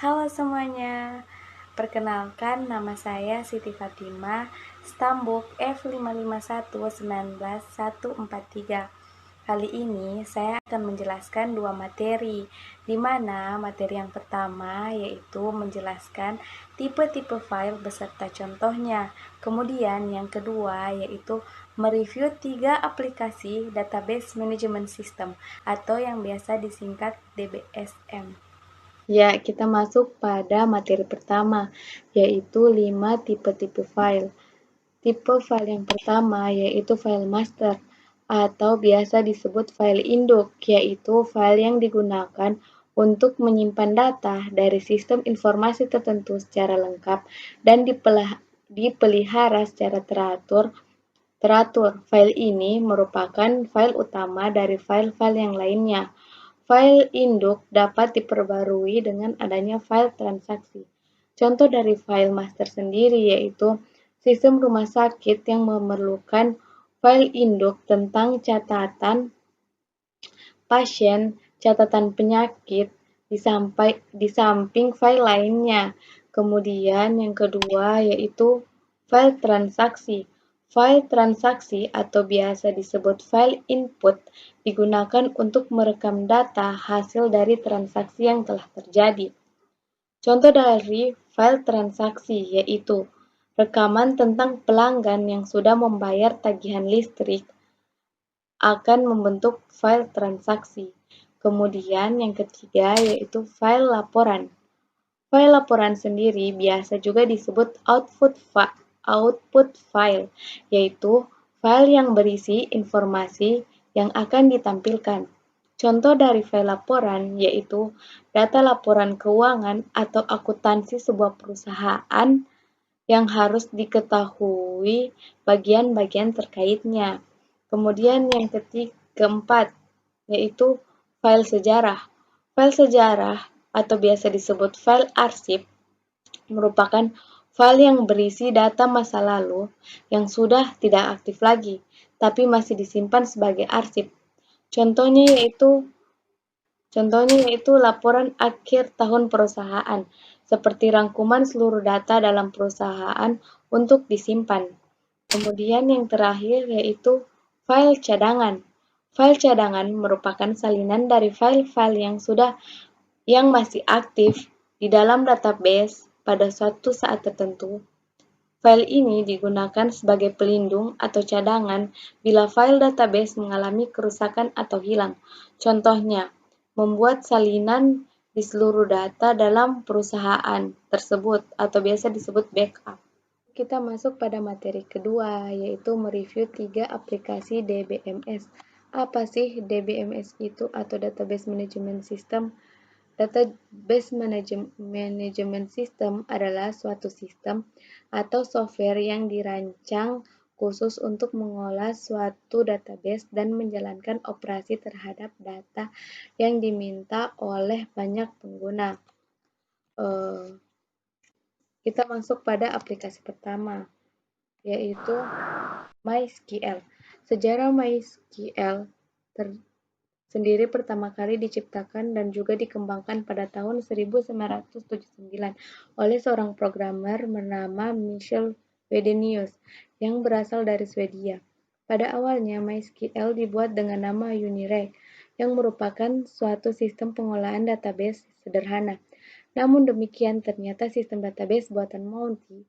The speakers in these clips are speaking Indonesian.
Halo semuanya, perkenalkan nama saya Siti Fatimah, Stambuk F55119143. Kali ini saya akan menjelaskan dua materi, di mana materi yang pertama yaitu menjelaskan tipe-tipe file beserta contohnya. Kemudian yang kedua yaitu mereview 3 aplikasi Database Management System atau yang biasa disingkat DBSM. Ya, kita masuk pada materi pertama, yaitu 5 tipe-tipe file. Tipe file yang pertama yaitu file master, atau biasa disebut file induk, yaitu file yang digunakan untuk menyimpan data dari sistem informasi tertentu secara lengkap dan dipelihara secara teratur. File ini merupakan file utama dari file-file yang lainnya. File induk dapat diperbarui dengan adanya file transaksi. Contoh dari file master sendiri yaitu sistem rumah sakit yang memerlukan file induk tentang catatan pasien, catatan penyakit, di samping file lainnya. Kemudian yang kedua yaitu file transaksi. File transaksi atau biasa disebut file input digunakan untuk merekam data hasil dari transaksi yang telah terjadi. Contoh dari file transaksi yaitu rekaman tentang pelanggan yang sudah membayar tagihan listrik akan membentuk file transaksi. Kemudian yang ketiga yaitu file laporan. File laporan sendiri biasa juga disebut output file, yaitu file yang berisi informasi yang akan ditampilkan. Contoh dari file laporan yaitu data laporan keuangan atau akuntansi sebuah perusahaan yang harus diketahui bagian-bagian terkaitnya. Kemudian yang keempat yaitu file sejarah. File sejarah atau biasa disebut file arsip merupakan file yang berisi data masa lalu yang sudah tidak aktif lagi, tapi masih disimpan sebagai arsip. Contohnya yaitu laporan akhir tahun perusahaan, seperti rangkuman seluruh data dalam perusahaan untuk disimpan. Kemudian yang terakhir yaitu file cadangan. File cadangan merupakan salinan dari file-file yang masih aktif di dalam database pada suatu saat tertentu. File ini digunakan sebagai pelindung atau cadangan bila file database mengalami kerusakan atau hilang. Contohnya, membuat salinan di seluruh data dalam perusahaan tersebut atau biasa disebut backup. Kita masuk pada materi kedua, yaitu mereview 3 aplikasi DBMS. Apa sih DBMS itu atau Database Management System? Database Management System adalah suatu sistem atau software yang dirancang khusus untuk mengolah suatu database dan menjalankan operasi terhadap data yang diminta oleh banyak pengguna. Kita masuk pada aplikasi pertama, yaitu MySQL. Sejarah MySQL sendiri pertama kali diciptakan dan juga dikembangkan pada tahun 1979 oleh seorang programmer bernama Michael Wedenius yang berasal dari Swedia. Pada awalnya, MySQL dibuat dengan nama Unireg, yang merupakan suatu sistem pengolahan database sederhana. Namun demikian, ternyata sistem database buatan Monty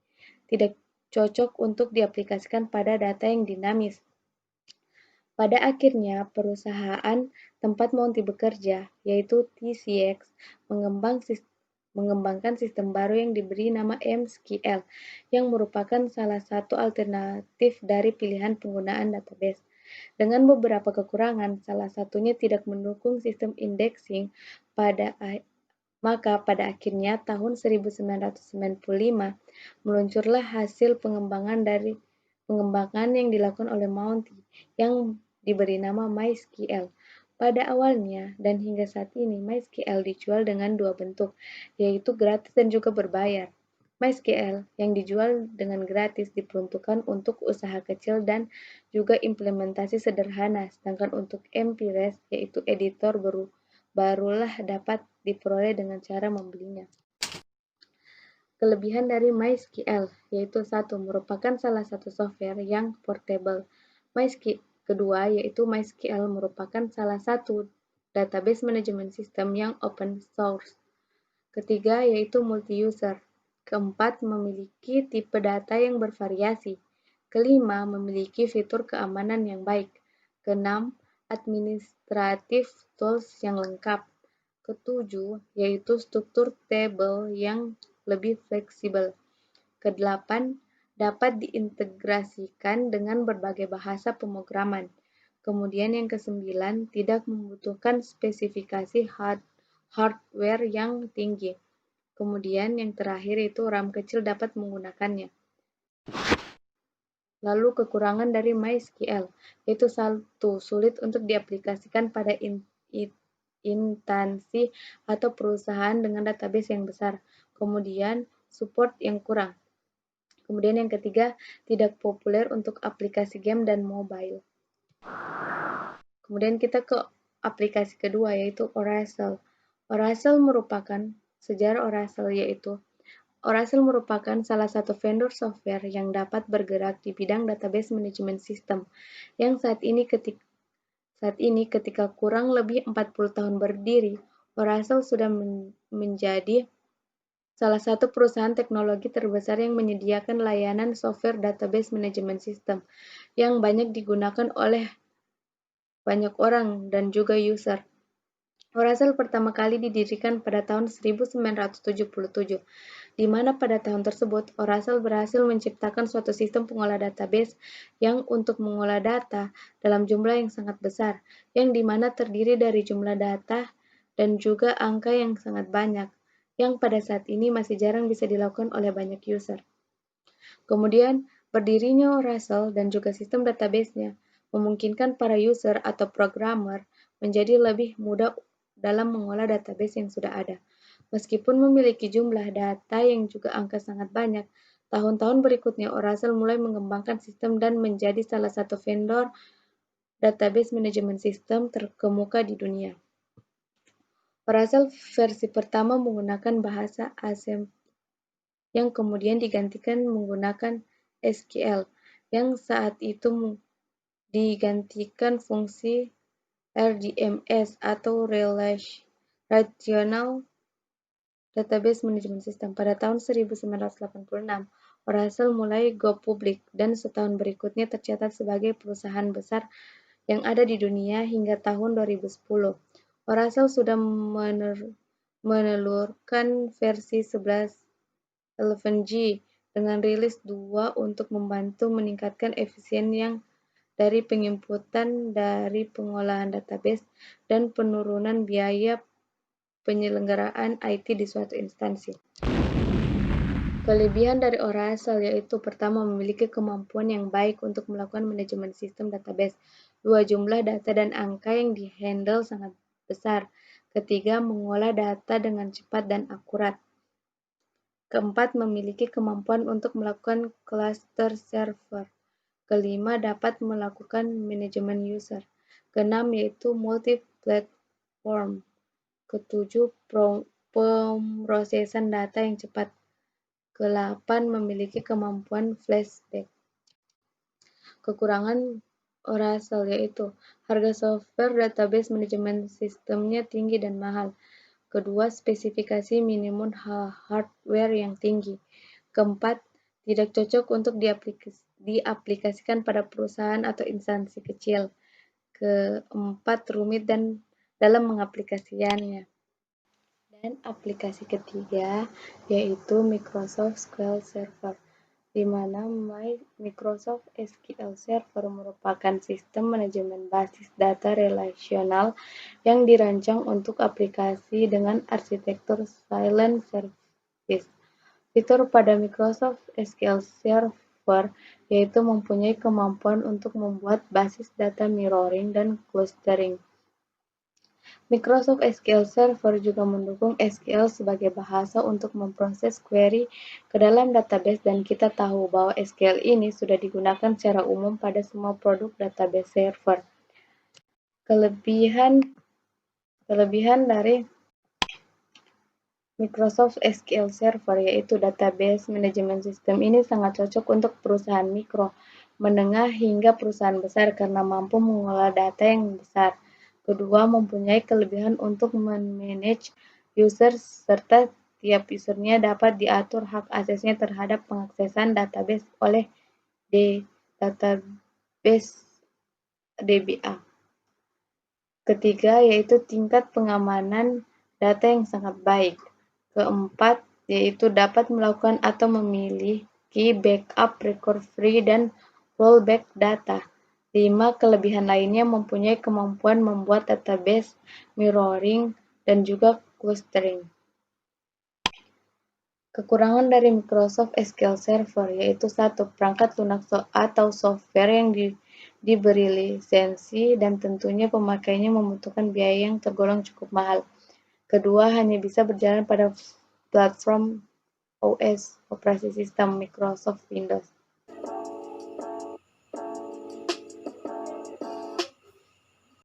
tidak cocok untuk diaplikasikan pada data yang dinamis. Pada akhirnya, perusahaan tempat Monty bekerja, yaitu TCX, mengembangkan sistem baru yang diberi nama MSQL, yang merupakan salah satu alternatif dari pilihan penggunaan database. Dengan beberapa kekurangan, salah satunya tidak mendukung sistem indexing maka pada akhirnya tahun 1995 meluncurlah hasil pengembangan yang dilakukan oleh Monty yang diberi nama MySQL. Pada awalnya dan hingga saat ini MySQL dijual dengan dua bentuk, yaitu gratis dan juga berbayar. MySQL yang dijual dengan gratis diperuntukkan untuk usaha kecil dan juga implementasi sederhana, sedangkan untuk MPREST yaitu editor barulah dapat diperoleh dengan cara membelinya. Kelebihan dari MySQL yaitu satu, merupakan salah satu software yang portable. Kedua, yaitu MySQL merupakan salah satu database management system yang open source. Ketiga, yaitu multi-user. Keempat, memiliki tipe data yang bervariasi. Kelima, memiliki fitur keamanan yang baik. Keenam, administratif tools yang lengkap. Ketujuh, yaitu struktur tabel yang lebih fleksibel. Kedelapan, dapat diintegrasikan dengan berbagai bahasa pemrograman. Kemudian yang kesembilan, tidak membutuhkan spesifikasi hardware yang tinggi. Kemudian yang terakhir itu RAM kecil dapat menggunakannya. Lalu kekurangan dari MySQL, yaitu satu, sulit untuk diaplikasikan pada instansi atau perusahaan dengan database yang besar. Kemudian support yang kurang. Kemudian yang ketiga, tidak populer untuk aplikasi game dan mobile. Kemudian kita ke aplikasi kedua, yaitu Oracle. Sejarah Oracle yaitu Oracle merupakan salah satu vendor software yang dapat bergerak di bidang database management system yang saat ini ketika kurang lebih 40 tahun berdiri, Oracle sudah menjadi salah satu perusahaan teknologi terbesar yang menyediakan layanan software database management system yang banyak digunakan oleh banyak orang dan juga user. Oracle pertama kali didirikan pada tahun 1977, di mana pada tahun tersebut Oracle berhasil menciptakan suatu sistem pengolah database yang untuk mengolah data dalam jumlah yang sangat besar, yang dimana terdiri dari jumlah data dan juga angka yang sangat banyak, yang pada saat ini masih jarang bisa dilakukan oleh banyak user. Kemudian, berdirinya Oracle dan juga sistem database-nya memungkinkan para user atau programmer menjadi lebih mudah dalam mengolah database yang sudah ada. Meskipun memiliki jumlah data yang juga angka sangat banyak, tahun-tahun berikutnya Oracle mulai mengembangkan sistem dan menjadi salah satu vendor database management system terkemuka di dunia. Oracle versi pertama menggunakan bahasa Assembly yang kemudian digantikan menggunakan SQL, yang saat itu digantikan fungsi RDMS atau Relational Database Management System. Pada tahun 1986, Oracle mulai go public dan setahun berikutnya tercatat sebagai perusahaan besar yang ada di dunia hingga tahun 2010. Oracle sudah menelurkan versi 11G dengan rilis 2 untuk membantu meningkatkan efisien yang dari penginputan dari pengolahan database dan penurunan biaya penyelenggaraan IT di suatu instansi. Kelebihan dari Oracle yaitu pertama, memiliki kemampuan yang baik untuk melakukan manajemen sistem database. Dua, jumlah data dan angka yang dihandle sangat besar. Ketiga, mengolah data dengan cepat dan akurat. Keempat, memiliki kemampuan untuk melakukan cluster server. Kelima, dapat melakukan manajemen user. Keenam, yaitu multi-platform. Ketujuh, pemrosesan data yang cepat. Ke-8, memiliki kemampuan flashback. Kekurangan Oracle yaitu harga software database management sistemnya tinggi dan mahal. Kedua, spesifikasi minimum hardware yang tinggi. Keempat, tidak cocok untuk diaplikasikan pada perusahaan atau instansi kecil. Keempat, rumit dan dalam mengaplikasikannya. Dan aplikasi ketiga yaitu Microsoft SQL Server, di mana Microsoft SQL Server merupakan sistem manajemen basis data relasional yang dirancang untuk aplikasi dengan arsitektur silent service. Fitur pada Microsoft SQL Server yaitu mempunyai kemampuan untuk membuat basis data mirroring dan clustering. Microsoft SQL Server juga mendukung SQL sebagai bahasa untuk memproses query ke dalam database, dan kita tahu bahwa SQL ini sudah digunakan secara umum pada semua produk database server. Kelebihan dari Microsoft SQL Server, yaitu database manajemen sistem ini sangat cocok untuk perusahaan mikro, menengah hingga perusahaan besar karena mampu mengolah data yang besar. Kedua, mempunyai kelebihan untuk memanage user serta tiap usernya dapat diatur hak aksesnya terhadap pengaksesan database oleh database DBA. Ketiga, yaitu tingkat pengamanan data yang sangat baik. Keempat, yaitu dapat melakukan atau memiliki backup, recovery, dan rollback data. 5. Kelebihan lainnya mempunyai kemampuan membuat database mirroring dan juga clustering. Kekurangan dari Microsoft SQL Server yaitu 1. Perangkat lunak atau software yang diberi lisensi dan tentunya pemakainya membutuhkan biaya yang tergolong cukup mahal. Kedua, hanya bisa berjalan pada platform OS, operasi sistem Microsoft Windows.